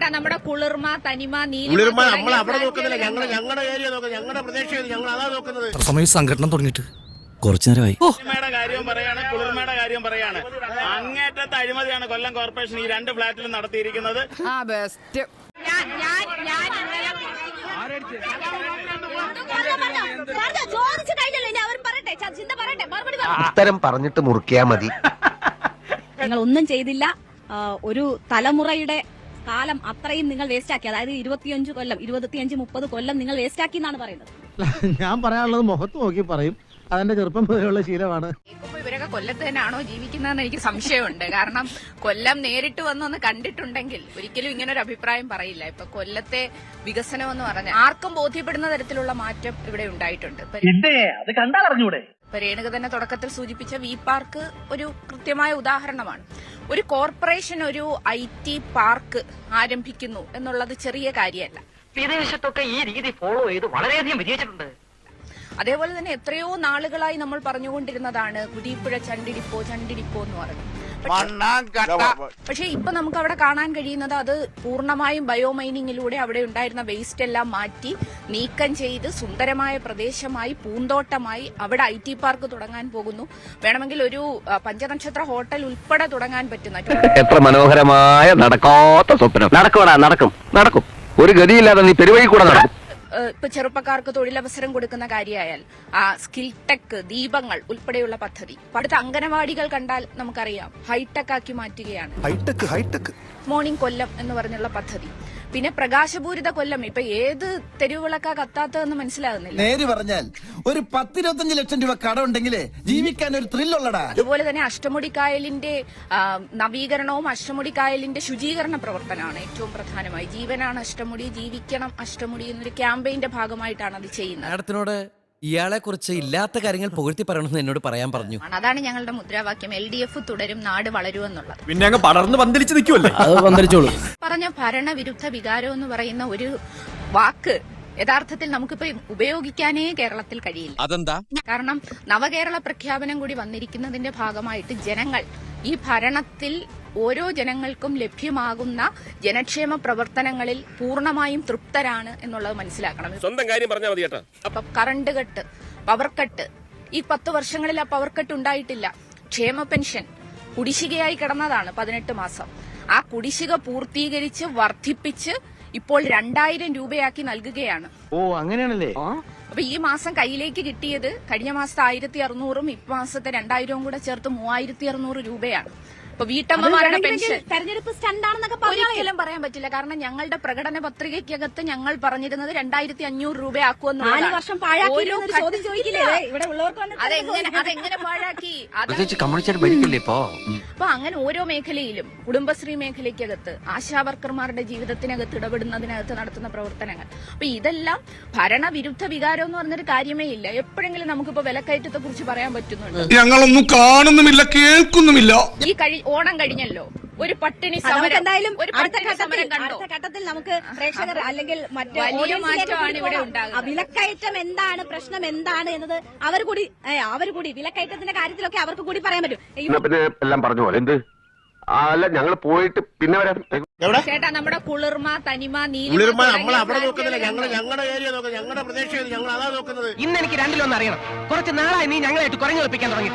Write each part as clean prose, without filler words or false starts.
ചേട്ടാ നമ്മുടെ കുളിർമ തനിമ കുളിർമ നമ്മൾ അവിടെ നോക്കുന്നില്ല, ഞങ്ങളുടെ ഏരിയ നോക്കുന്നത്, ഞങ്ങളുടെ പ്രദേശം ഞങ്ങൾ അതാ നോക്കുന്നത്. സമയം സംഘടന തുടങ്ങിയിട്ട് കുറച്ചു നേരമായി. കുളിർമയുടെ കാര്യം പറയാണ്. അങ്ങേറ്റത്തെ അഴിമതിയാണ് കൊല്ലം കോർപ്പറേഷൻ ഈ 2 ഫ്ളാറ്റിലും നടത്തിയിരിക്കുന്നത്. ഉത്തരം പറഞ്ഞിട്ട് മുറിക്കാ മതി. നിങ്ങൾ ഒന്നും ചെയ്തില്ല. ഒരു തലമുറയുടെ കാലം അത്രയും നിങ്ങൾ വേസ്റ്റ് ആക്കി. അതായത് 25 കൊല്ലം 25-30 കൊല്ലം നിങ്ങൾ വേസ്റ്റ് ആക്കി എന്നാണ് പറയുന്നത്. ഞാൻ പറയാനുള്ളത് മുഖത്ത് നോക്കി പറയും. അതെന്റെ ചെറുപ്പം മുതലുള്ള ശീലമാണ്. ഇവരൊക്കെ കൊല്ലത്ത് തന്നെയാണോ ജീവിക്കുന്നതെന്ന് എനിക്ക് സംശയമുണ്ട്. കാരണം കൊല്ലം നേരിട്ട് വന്നൊന്ന് കണ്ടിട്ടുണ്ടെങ്കിൽ ഒരിക്കലും ഇങ്ങനെ ഒരു അഭിപ്രായം പറയില്ല. ഇപ്പൊ കൊല്ലത്തെ വികസനം എന്ന് പറഞ്ഞാൽ ആർക്കും ബോധ്യപ്പെടുന്ന തരത്തിലുള്ള മാറ്റം ഇവിടെ ഉണ്ടായിട്ടുണ്ട്. അത് കണ്ടറിഞ്ഞൂടെ? ഇപ്പൊ രേണുക തന്നെ തുടക്കത്തിൽ സൂചിപ്പിച്ച വി പാർക്ക് ഒരു കൃത്യമായ ഉദാഹരണമാണ്. ഒരു കോർപ്പറേഷൻ ഒരു IT പാർക്ക് ആരംഭിക്കുന്നു എന്നുള്ളത് ചെറിയ കാര്യമല്ല. വിദേശത്തൊക്കെ ഈ രീതി ഫോളോ ചെയ്ത് വളരെയധികം വിജയിച്ചിട്ടുണ്ട്. അതേപോലെ തന്നെ എത്രയോ നാളുകളായി നമ്മൾ പറഞ്ഞുകൊണ്ടിരുന്നതാണ് കുരീപ്പുഴ ചണ്ടിടിപ്പോ എന്ന് പറഞ്ഞു. പക്ഷെ ഇപ്പൊ നമുക്ക് അവിടെ കാണാൻ കഴിയുന്നത് അത് പൂർണ്ണമായും ബയോമൈനിങ്ങിലൂടെ അവിടെ ഉണ്ടായിരുന്ന വേസ്റ്റ് എല്ലാം മാറ്റി നീക്കം ചെയ്ത് സുന്ദരമായ പ്രദേശമായി പൂന്തോട്ടമായി അവിടെ IT പാർക്ക് തുടങ്ങാൻ പോകുന്നു. വേണമെങ്കിൽ ഒരു പഞ്ചനക്ഷത്ര ഹോട്ടൽ ഉൾപ്പെടെ തുടങ്ങാൻ പറ്റുന്ന എത്ര മനോഹരമായ നടക്കാത്ത സ്വപ്നം. നടക്കും. ഒരു ഗതിയില്ലാതെ നീ പെരുവഴി കൂടെ നടക്കും. ഇപ്പൊ ചെറുപ്പക്കാർക്ക് തൊഴിലവസരം കൊടുക്കുന്ന കാര്യമായാൽ സ്കിൽ ടെക് ദീപങ്ങൾ ഉൾപ്പെടെയുള്ള പദ്ധതി. അടുത്ത അംഗനവാടികൾ കണ്ടാൽ നമുക്കറിയാം ഹൈടെക് ആക്കി മാറ്റുകയാണ്. ഹൈടെക് മോർണിംഗ് കൊല്ലം എന്ന് പറഞ്ഞുള്ള പദ്ധതി. പിന്നെ പ്രകാശപൂരിത കൊല്ലം. ഇപ്പൊ ഏത് തെരുവിളക്കാ കത്താത്തതെന്ന് മനസ്സിലാകുന്നില്ല. നേര് പറഞ്ഞാൽ ഒരു 10-25 ലക്ഷം രൂപ കട ഉണ്ടെങ്കിലേ ജീവിക്കാൻ ഒരു ത്രില്ലുള്ളടാ. അതുപോലെ തന്നെ അഷ്ടമുടിക്കായലിന്റെ നവീകരണവും അഷ്ടമുടിക്കായലിന്റെ ശുചീകരണ പ്രവർത്തനമാണ് ഏറ്റവും പ്രധാനമായി. ജീവനാണ് അഷ്ടമുടി, ജീവിക്കണം അഷ്ടമുടി എന്നൊരു ക്യാമ്പയിന്റെ ഭാഗമായിട്ടാണ് അത് ചെയ്യുന്നത്. മാഡത്തിനോട് ഇയാളെ കുറിച്ച് ഇല്ലാത്ത കാര്യങ്ങൾ പുകഴ്ത്തി പറയണമെന്ന് എന്നോട് പറയാൻ പറഞ്ഞു. അതാണ് ഞങ്ങളുടെ മുദ്രാവാക്യം. LDF തുടരും, നാട് വളരുമെന്നുള്ളത്. പിന്നെ അങ്ങ് പടർന്ന് പന്തലിച്ച് നിൽക്കുമല്ലേ? അത് പന്തലിച്ചോളൂ. പറഞ്ഞ ഭരണവിരുദ്ധ വികാരം എന്ന് പറയുന്ന ഒരു വാക്ക് യഥാർത്ഥത്തിൽ നമുക്കിപ്പോ ഉപയോഗിക്കാനേ കേരളത്തിൽ കഴിയില്ല. അതെന്താ? കാരണം നവകേരള പ്രഖ്യാപനം കൂടി വന്നിരിക്കുന്നതിന്റെ ഭാഗമായിട്ട് ജനങ്ങൾ ഈ ഭരണത്തിൽ ഓരോ ജനങ്ങൾക്കും ലഭ്യമാകുന്ന ജനക്ഷേമ പ്രവർത്തനങ്ങളിൽ പൂർണ്ണമായും തൃപ്തരാണ് എന്നുള്ളത് മനസ്സിലാക്കണം. സ്വന്തം കാര്യം പറഞ്ഞാൽ മതി കേട്ടോ. അപ്പൊ കറണ്ട് കട്ട്, പവർ കട്ട്, ഈ 10 വർഷങ്ങളിൽ ആ പവർ കട്ട് ഉണ്ടായിട്ടില്ല. ക്ഷേമ പെൻഷൻ കുടിശ്ശികയായി കിടന്നതാണ് 18 മാസം. ആ കുടിശ്ശിക പൂർത്തീകരിച്ച് വർദ്ധിപ്പിച്ച് ഇപ്പോൾ 2000 രൂപയാക്കി നൽകുകയാണ്. ഓ അങ്ങനെയാണല്ലേ? അപ്പൊ ഈ മാസം കയ്യിലേക്ക് കിട്ടിയത് കഴിഞ്ഞ മാസത്തെ 1600-ഉം ഇമാസത്തെ 2000-ഉം കൂടെ ചേർത്ത് 3600 രൂപയാണ്. ഇപ്പൊ വീട്ടമ്മമാരുടെ പെൻഷൻ തെരഞ്ഞെടുപ്പ് സ്റ്റണ്ടാണെന്നൊക്കെ ഒരിക്കലും പറയാൻ പറ്റില്ല. കാരണം ഞങ്ങളുടെ പ്രകടന പത്രികയ്ക്കകത്ത് ഞങ്ങൾ പറഞ്ഞിരുന്നത് 2500 രൂപയാക്കുമെന്ന്. 4 വർഷം അതെങ്ങനെ പാഴാക്കി? അപ്പൊ അങ്ങനെ ഓരോ മേഖലയിലും കുടുംബശ്രീ മേഖലയ്ക്കകത്ത് ആശാവർക്കർമാരുടെ ജീവിതത്തിനകത്ത് ഇടപെടുന്നതിനകത്ത് നടത്തുന്ന പ്രവർത്തനങ്ങൾ. അപ്പൊ ഇതെല്ലാം ഭരണവിരുദ്ധ വികാരം എന്ന് പറഞ്ഞൊരു കാര്യമേ ഇല്ല. എപ്പോഴെങ്കിലും നമുക്കിപ്പോ വിലക്കയറ്റത്തെ കുറിച്ച് പറയാൻ പറ്റുന്നുണ്ട്? ഞങ്ങളൊന്നും കാണുന്നുമില്ല, കേൾക്കുന്നുമില്ല. ഈ ഓണം കഴിഞ്ഞല്ലോ, ഒരു പട്ടിണി സമരം. എന്തായാലും അടുത്ത ഘട്ടത്തിൽ നമുക്ക് പ്രേക്ഷകർ അല്ലെങ്കിൽ മറ്റു വലിയ മാറ്റമാണ് ഇവിടെ ഉണ്ടാകുന്നത്. വിലക്കയറ്റം എന്താണ്, പ്രശ്നം എന്താണ് എന്നത് അവർ കൂടി വിലക്കയറ്റത്തിന്റെ കാര്യത്തിലൊക്കെ അവർക്ക് കൂടി പറയാൻ പറ്റും. പിന്നെ എല്ലാം പറഞ്ഞു പോലെ എന്ത് അല്ല ഞങ്ങൾ പോയിട്ട് പിന്നെ വരാം. ചേട്ടാ നമ്മുടെ കുളിർമ തനിമ കുളിർമ നമ്മൾ അവിടെ നോക്കുന്നില്ല, ഞങ്ങളുടെ ഏരിയ നോക്കുന്നത്, ഞങ്ങളുടെ പ്രദേശം ഞങ്ങൾ അതാ നോക്കുന്നത്. ഇന്ന് എനിക്ക് രണ്ടിലൊന്നും അറിയണം. കുറച്ച് നാളായി നീ ഞങ്ങളായിട്ട് കുരങ്ങ് കളിപ്പിക്കാൻ തുടങ്ങി.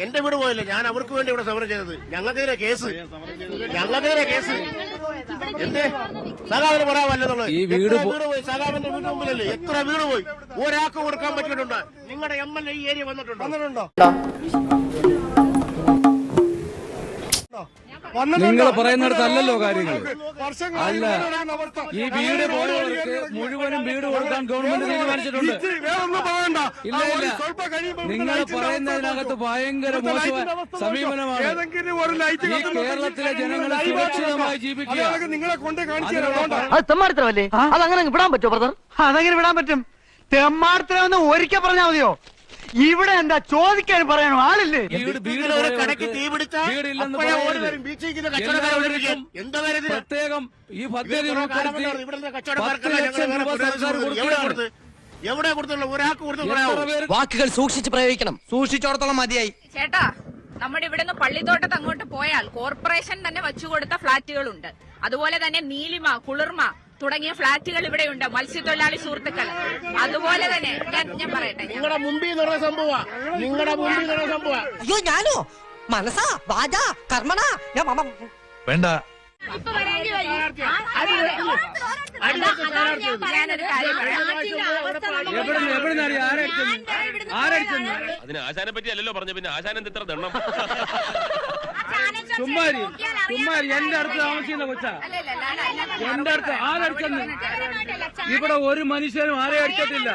എന്റെ വീട് പോയല്ലേ, ഞാൻ അവർക്ക് വേണ്ടി ഇവിടെ സമരം ചെയ്തത്. ഞങ്ങൾക്കെതിരെ കേസ് എന്തേ സഖാവിന് പറയാമല്ലെന്നുള്ളത്. ഈ വീട് പോയി, സഖാവിന്റെ വീട് മുമ്പിലല്ലേ എത്ര വീട് പോയി. ഒരാൾക്ക് കൊടുക്കാൻ പറ്റിയിട്ടുണ്ട്. നിങ്ങളുടെ MLA ഈ ഏരിയ വന്നിട്ടുണ്ടോ? നിങ്ങൾ പറയുന്നിടത്തല്ലോ കാര്യങ്ങൾ. അല്ല, ഈ വീട് പോയവർക്ക് മുഴുവനും വീട് കൊടുക്കാൻ ഗവൺമെന്റ് തീരുമാനിച്ചിട്ടുണ്ട്. ഇല്ല, നിങ്ങൾ പറയുന്നതിനകത്ത് ഭയങ്കര മോശമായ സമീപനമാണ്. ഈ കേരളത്തിലെ ജനങ്ങളെ സുരക്ഷിതമായി ജീവിക്കുക. അത് തെമ്മാടിത്തരമല്ലേ? അതങ്ങനെ വിടാൻ പറ്റുമോ ബ്രദർ? അതെങ്ങനെ വിടാൻ പറ്റും? തെമ്മാടത്തിനെന്ന് ഒരിക്കൽ പറഞ്ഞാൽ മതിയോ? ഇവിടെ എന്താ ചോദിക്കാൻ പറയാനോ ആളില്ലേ? കടയ്ക്ക് തീ പിടിച്ചാൽ പ്രത്യേകം ഈ പദ്ധതി എവിടെ കൊടുത്തുള്ള ഒരാൾക്ക് കൊടുത്തു. വാക്കുകൾ സൂക്ഷിച്ച് പ്രയോഗിക്കണം. സൂക്ഷിച്ചോടത്തോളം മതിയായി. ചേട്ടാ, നമ്മുടെ ഇവിടുന്ന് പള്ളിത്തോട്ടത്ത് അങ്ങോട്ട് പോയാൽ കോർപ്പറേഷൻ തന്നെ വെച്ചുകൊടുത്ത ഫ്ളാറ്റുകളുണ്ട്. അതുപോലെ തന്നെ നീലിമ, കുളിർമ തുടങ്ങിയ ഫ്ളാറ്റുകൾ ഇവിടെയുണ്ട്. മത്സ്യത്തൊഴിലാളി സുഹൃത്തുക്കൾ അതുപോലെ തന്നെ ഞാൻ പറയട്ടെ, നിങ്ങളുടെ മുമ്പിൽ നടന്ന സംഭവം അയ്യോ ഞാനോ മനസ്സാ വാചാ കർമ്മണ വേണ്ട. ഞാനൊരു കാര്യം പറയാം. എവിടെ ആരടിച്ചെന്ന് അതിന് ആശാനെ പറ്റി അല്ലല്ലോ പറഞ്ഞു, പിന്നെ ആശാൻ ഇത്ര ദണ്ണം. ചുമ്മാരി എന്റെ അടുത്ത് താമസിക്കുന്ന കൊച്ചാ. എന്റെ അടുത്ത് ആരടിച്ചെന്ന് ഇവിടെ ഒരു മനുഷ്യനും ആരെ അടിച്ചിട്ടില്ല.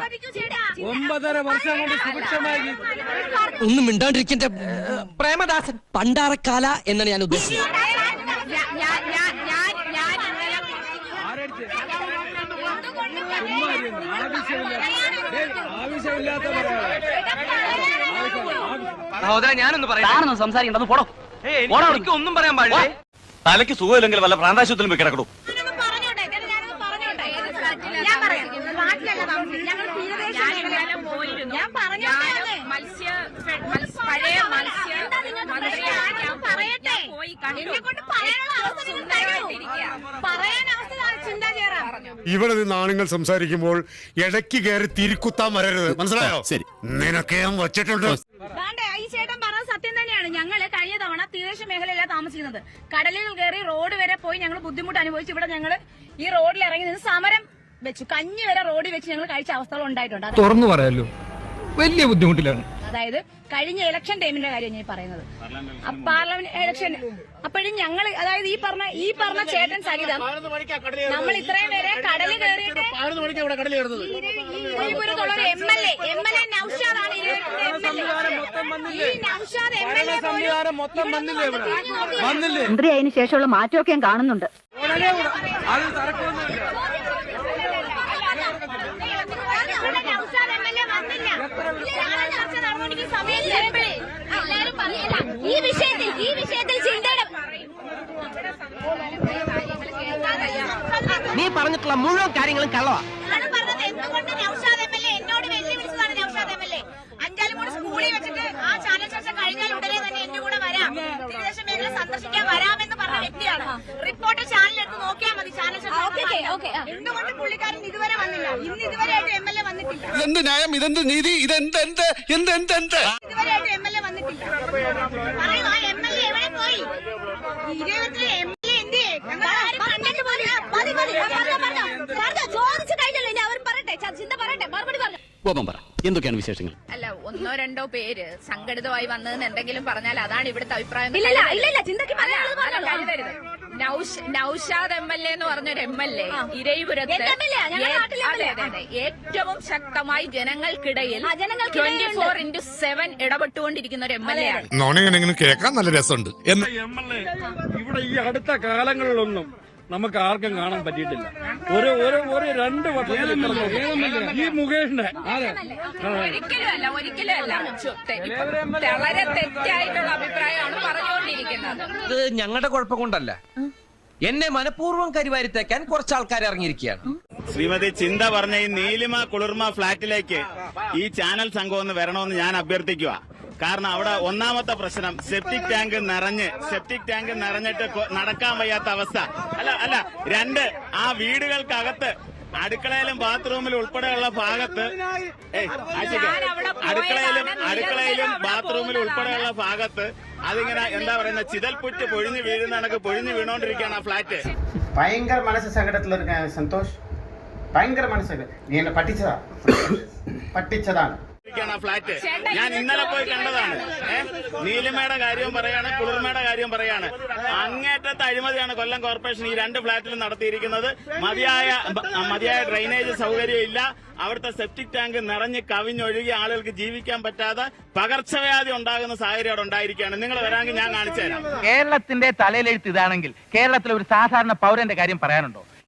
9.5 വർഷം കൊണ്ട് സുഭിക്ഷമായി. ഒന്നും മിണ്ടാണ്ടിരിക്കന്റെ പ്രേമദാസൻ പണ്ടാറക്കാല എന്നാണ് ഞാൻ ഉദ്ദേശിച്ചത്. ആവശ്യമില്ലാത്ത സഹോദരൻ ഞാനൊന്ന് പറയാം സംസാരിക്കണ്ടത് പോടോ എനിക്ക് ഒന്നും പറയാൻ പാടില്ല. തലയ്ക്ക് സുഖമില്ലെങ്കിൽ വല്ല പ്രാന്താശുപത്രിയിൽ പോയി കിടക്കണു. പഴയ മത്സ്യ ഇവിടെ നിന്ന് ആണുങ്ങൾ സംസാരിക്കുമ്പോൾ ഇടയ്ക്ക് കയറി തിരിക്കുത്താൻ വരരുത്, മനസ്സിലായോ? ശരി, നിനക്ക് ഞാൻ വച്ചിട്ടുണ്ട്. ഈ ചേട്ടൻ പറഞ്ഞത് സത്യം തന്നെയാണ്. ഞങ്ങള് കഴിഞ്ഞ തവണ തീരദേശ മേഖലയിലാണ് താമസിക്കുന്നത്. കടലിൽ കയറി റോഡ് വരെ പോയി ഞങ്ങൾ ബുദ്ധിമുട്ട് അനുഭവിച്ചു. ഇവിടെ ഞങ്ങള് ഈ റോഡിൽ ഇറങ്ങി നിന്ന് സമരം വെച്ചു. കഞ്ഞി വരെ റോഡിൽ വെച്ച് ഞങ്ങൾ കഴിച്ച അവസ്ഥകൾ ഉണ്ടായിട്ടുണ്ട്. തുറന്നു പറയാലോ, വലിയ ബുദ്ധിമുട്ടിലാണ്. അതായത് കഴിഞ്ഞ ഇലക്ഷൻ ടൈമിന്റെ കാര്യം ഞാൻ പറയുന്നത്. പാർലമെന്റ് ഇലക്ഷൻ അപ്പോഴും ഞങ്ങൾ, അതായത് ഈ പറഞ്ഞ ചേട്ടൻ സഹിതം നമ്മൾ ഇത്രയും പേരെ കടലിൽ കയറിയിട്ട് ഇരവിപുരത്തുള്ള ഒരു എംഎൽഎ നൗഷാദാണ്. മന്ത്രി അതിന് ശേഷമുള്ള മാറ്റമൊക്കെ ഞാൻ കാണുന്നുണ്ട്. ഈ വിഷയത്തിൽ ചിന്തയുടെ നീ പറഞ്ഞിട്ടുള്ള മുഴുവൻ കാര്യങ്ങളും കള്ളവാ. എന്തുകൊണ്ട് നൗഷാദ് എംഎൽഎ എന്നോട് വെല്ലുവിളിച്ചതാണ്. നൗഷാദ് എംഎൽഎ അഞ്ചാലുമൂട് സ്കൂളിൽ വെച്ചിട്ട് ആ ചാനൽ ചർച്ച കഴിഞ്ഞാൽ ഉടനെ തന്നെ എന്റെ കൂടെ വരാം, തീരദേശ മേഖല സന്ദർശിക്കാൻ വരാമെന്ന് പറഞ്ഞ വ്യക്തിയാണ്. റിപ്പോർട്ടർ ചാനൽ എടുത്ത് നോക്കിയാൽ മതി. ചാനൽ ചർച്ച എന്തുകൊണ്ട് പുള്ളിക്കാരൻ ഇതുവരെ വന്നില്ല? ഇതുവരെയായിട്ട് എംഎൽഎ വന്നിട്ടില്ല. ഇതെന്ത് ന്യായം, ഇതെന്ത് നീതി, ഇതെന്ത് ഇതുവരെയായിട്ട് എംഎൽഎ വന്നിട്ടില്ല. പറയൂ, ആ എംഎൽഎ എവിടെ പോയി? 20 എംഎൽഎ എന്ത് ചോദിച്ചു കഴിഞ്ഞല്ലോ. ഇനി അവർ പറയട്ടെ, ചിന്ത പറയട്ടെ, മറുപടി പറഞ്ഞു. എന്തൊക്കെയാണ് വിശേഷങ്ങൾ? അല്ല, 1-2 പേര് സംഘടിതമായി വന്നതെന്ന് എന്തെങ്കിലും പറഞ്ഞാൽ അതാണ് ഇവിടുത്തെ അഭിപ്രായം. ഇല്ല ചിന്തക്ക് നൗഷാദ് എംഎൽഎ എന്ന് പറഞ്ഞൊരു എംഎൽഎ ഇരവിപുരത്ത് ഏറ്റവും ശക്തമായി ജനങ്ങൾക്കിടയിൽ 24/7 ഇടപെട്ടുകൊണ്ടിരിക്കുന്ന ഒരു എംഎൽഎ ആണ്. നോണെങ്ങനെ കേൾക്കാൻ നല്ല രസമുണ്ട്. എംഎൽഎ ഇവിടെ ഈ അടുത്ത കാലങ്ങളിലൊന്നും നമുക്ക് ആർക്കും കാണാൻ പറ്റിയിട്ടില്ല. ഒരു 2 വർഷത്തിൽ ഈ മുകേഷിന്റെ ഒരിക്കലും അല്ല വളരെ തെറ്റായിട്ടുള്ള അഭിപ്രായമാണ് പറഞ്ഞുകൊണ്ടിരിക്കുന്നത്. ഇത് ഞങ്ങളുടെ കുഴപ്പം കൊണ്ടല്ല, എന്നെ മനഃപൂർവ്വം കരിവാരിത്തേക്കാൻ കുറച്ച് ആൾക്കാർ ഇറങ്ങിയിരിക്കുകയാണ്. ശ്രീമതി ചിന്ത പറഞ്ഞ ഈ നീലിമ കുളിർമ ഫ്ളാറ്റിലേക്ക് ഈ ചാനൽ സംഘം ഒന്ന് വരണമെന്ന് ഞാൻ അഭ്യർത്ഥിക്കുക. കാരണം അവിടെ ഒന്നാമത്തെ പ്രശ്നം സെപ്റ്റിക് ടാങ്ക് നിറഞ്ഞിട്ട് നടക്കാൻ വയ്യാത്ത അവസ്ഥ. അല്ല 2 ആ വീടുകൾക്കകത്ത് അടുക്കളയിലും ബാത്റൂമിലും ഉൾപ്പെടെയുള്ള ഭാഗത്ത് അടുക്കളയിലും ബാത്റൂമിലും ഉൾപ്പെടെയുള്ള ഭാഗത്ത് അതിങ്ങനെ എന്താ പറയുന്ന ചിതൽപുറ്റ് പൊഴിഞ്ഞു വീഴുന്ന കണക്ക് പൊഴിഞ്ഞു വീണോണ്ടിരിക്കുകയാണ് ആ ഫ്ലാറ്റ്. ഭയങ്കര മനസ്സ് സങ്കടത്തിൽ സന്തോഷ്, ഭയങ്കര മനസ്സ്. നീ എന്നെ പറ്റിച്ചതാണ് ഫ്ലാറ്റ് ഞാൻ ഇന്നലെ പോയി കണ്ടതാണ്. നീലിമയുടെ കാര്യവും പറയാണ്, കുളിർമയുടെ കാര്യവും പറയാണ്. അങ്ങേറ്റത്തെ അഴിമതിയാണ് കൊല്ലം കോർപ്പറേഷൻ ഈ 2 ഫ്ളാറ്റിലും നടത്തിയിരിക്കുന്നത്. മതിയായ ഡ്രെയിനേജ് സൗകര്യം ഇല്ല. അവിടുത്തെ സെപ്റ്റിക് ടാങ്ക് നിറഞ്ഞ് കവിഞ്ഞൊഴുകി ആളുകൾക്ക് ജീവിക്കാൻ പറ്റാതെ പകർച്ചവ്യാധി ഉണ്ടാകുന്ന സാഹചര്യം അവിടെ ഉണ്ടായിരിക്കുകയാണ്. നിങ്ങൾ വരാമെങ്കിൽ ഞാൻ കാണിച്ചു തരാം. കേരളത്തിന്റെ തലയിലെഴുത്ത് ഇതാണെങ്കിൽ കേരളത്തിലെ ഒരു സാധാരണ പൗരന്റെ കാര്യം പറയാനുണ്ടോ?